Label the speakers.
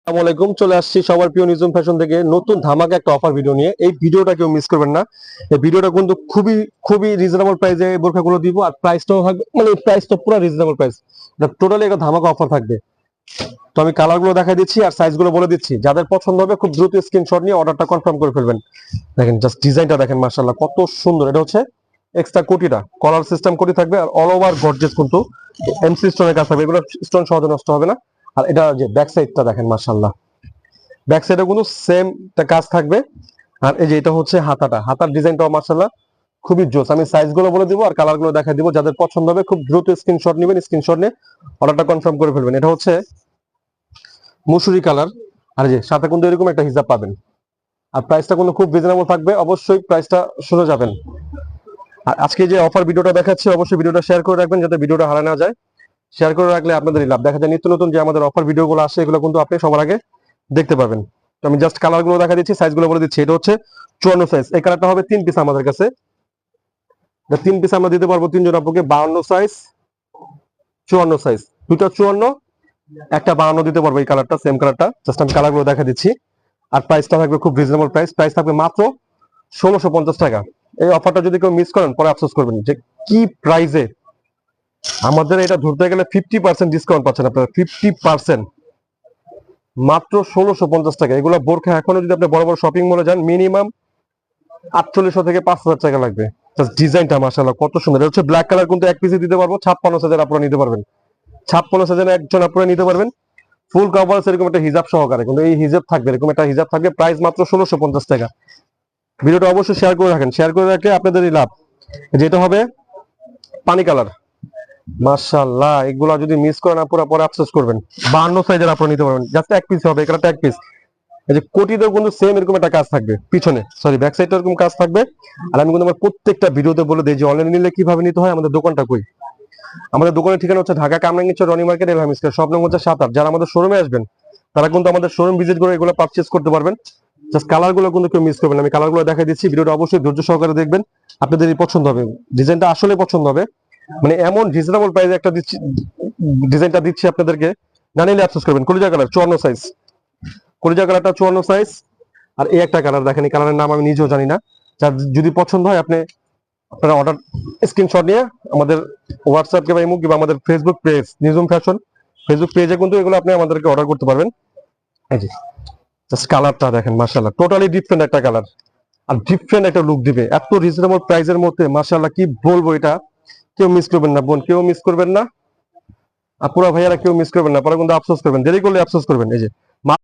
Speaker 1: আসসালামু আলাইকুম, চলে আসছি সবার প্রিয় নিজুম ফ্যাশন থেকে নতুন ধামাকা একটা অফার ভিডিও নিয়ে। এই ভিডিওটা কেউ মিস করবেন না। এই ভিডিওটা কিন্তু খুবই খুবই রিজনেবল প্রাইসে বোরখাগুলো দিব, আর প্রাইসটাও থাকবে মানে প্রাইসটা পুরো রিজনেবল প্রাইস। এটা টোটালি একটা ধামাকা অফার থাকবে। তো আমি কালারগুলো দেখাই দিচ্ছি আর সাইজগুলো বলে দিচ্ছি, যাদের পছন্দ হবে খুব দ্রুত স্ক্রিনশট নিয়ে অর্ডারটা কনফার্ম করে ফেলবেন। দেখেন জাস্ট ডিজাইনটা দেখেন, মাশাআল্লাহ কত সুন্দর। এটা হচ্ছে এক্সট্রা কোটিটা কলার সিস্টেম কোটি থাকবে, আর অল ওভার গর্জিয়াস কিন্তু এমসি স্টোনের কাজ থাকবে। এগুলো স্টোন সহজে নষ্ট হবে না। আর এটা যে ব্যাক সাইডটা দেখেন, মাশাআল্লাহ ব্যাক সাইডে কিন্তু সেম কাজ থাকবে। আর এই যে এটা হচ্ছে হাতার ডিজাইনটাও মাশাআল্লাহ খুবই জোস। আমি সাইজগুলো বলে দিব আর কালারগুলো দেখাই দিব, যাদের পছন্দ হবে খুব দ্রুত স্ক্রিনশট নেবেন, স্ক্রিনশট নিয়ে অর্ডারটা কনফার্ম করে ফেলবেন। এটা হচ্ছে মুসুরি কালার, আর যে সাথে কিন্তু এরকম একটা হিজাব পাবেন। আর প্রাইসটা কিন্তু খুব রিজনেবল থাকবে, অবশ্যই প্রাইসটা শুনে যাবেন। আর আজকে যে অফার ভিডিওটা দেখাচ্ছি, অবশ্যই ভিডিওটা শেয়ার করে রাখবেন যাতে ভিডিওটা হারা না যায়। শেয়ার করে রাখলে আপনাদেরই লাভ। দেখা যায় নিত্য নতুন যে আমাদের অফার ভিডিওগুলো আসে, এগুলো কিন্তু আপনি সবার আগে দেখতে পাবেন। তো আমি জাস্ট কালারগুলো দেখা দিচ্ছি, সাইজগুলো বলে দিচ্ছি। এটা হচ্ছে 54 সাইজ। এই কালারটা হবে 3 পিস আমাদের কাছে। 3 পিস আমরা দিতে পারবো তিনজন আপুকে। 52 সাইজ, 54 সাইজ, দুটো 54 একটা 52 দিতে পারবো। এই কালারটা সেম কালারটা, জাস্ট আমি কালারগুলো দেখা দিচ্ছি। আর প্রাইসটা থাকবে খুব রিজনেবল প্রাইস থাকবে মাত্র 1650 টাকা। এই অফারটা যদি কেউ মিস করেন পরে আফসোস করবেন যে কি প্রাইসে আমাদের এটা ধরতে গেলে 50% ডিসকাউন্ট পাচ্ছেন আপনারা। 50% মাত্র 1650 টাকা। এগুলো বোরখা এখনো যদি আপনি বড় বড় শপিং মলে যান মিনিমাম 4800 থেকে 5000 টাকা লাগবে। জাস্ট ডিজাইনটা মাশাআল্লাহ কত সুন্দর। এটা হচ্ছে ব্ল্যাক কালার, কিন্তু এক পিসে দিতে পারবো। 56 সাইজের আপনারা নিতে পারবেন। 56 সাইজের একজন আপনারা নিতে পারবেন ফুল কভার এরকম একটা হিজাব সহকারে, কিন্তু এই হিজাব থাকবে, এরকম একটা হিজাব থাকবে। প্রাইস মাত্র 1650 টাকা। ভিডিওটা অবশ্যই শেয়ার করে রাখেন, শেয়ার করে রাখলে আপনাদেরই লাভ। যেটা হবে পানি কালার, মাশাআল্লাহ এগুলা যদি মিস করেন পুরো পরে আফসোস করবেন। 52 সাইজের আপনারা নিতে পারবেন, জাস্ট এক পিস হবে। এটা এক পিস। এই যে কোটিতেও কিন্তু সেম এরকম একটা কাজ থাকবে পিছনে, সরি ব্যাক সাইডে এরকম কাজ থাকবে। আর আমি কিন্তু আমার প্রত্যেকটা ভিডিওতে বলে দিই যে অনলাইনে নিলে কিভাবে নিতে হয়। আমাদের দোকানটা কই? আমাদের দোকানের ঠিকানা হচ্ছে Dhaka Kamrangirchar Roni market Elham square, shop number হচ্ছে 7-8। যারা আমাদের শোরুমে আসবেন তারা কিন্তু আমাদের শোরুম ভিজিট করে এগুলো পারচেজ করতে পারবেন। জাস্ট কালারগুলো কিন্তু কেউ মিস করবেন না। আমি কালারগুলো দেখাই দিচ্ছি, ভিডিওটা অবশ্যই ধৈর্য সহকারে দেখবেন, আপনাদেরই পছন্দ হবে। ডিজাইনটা আসলে পছন্দ হবে, মানে এমন রিজনেবল প্রাইসে একটা দিচ্ছি, ডিজাইনটা দিচ্ছি আপনাদেরকে, না নিলে আফসোস করবেন। কলিজা কালার 54 সাইজ, কলিজা কালারটা 54 সাইজ। আর এই একটা কালার দেখেন, এই কালারের নাম আমি নিজেও জানি না। যার যদি পছন্দ হয় আপনি আপনারা অর্ডার স্ক্রিনশট নিয়ে আমাদের হোয়াটসঅ্যাপ কিংবা ইমো কিংবা আমাদের Facebook page Nijum fashion Facebook পেজে কিন্তু এগুলো আপনি আমাদেরকে অর্ডার করতে পারবেন। এই যে জাস্ট কালারটা দেখেন, মাশাআল্লাহ টোটালি ডিফারেন্ট একটা কালার, আর ডিফারেন্ট একটা লুক দিবে এত রিজনেবল প্রাইসের মধ্যে। মাশাআল্লাহ কি বলবো, এটা কেউ মিস করবেন না বোন, কেউ মিস করবেন না। আপুরা ভাইয়ারা কেউ মিস করবেন না, পরে কিন্তু আফসোস করবেন, দেরি করলে আফসোস করবেন। এই যে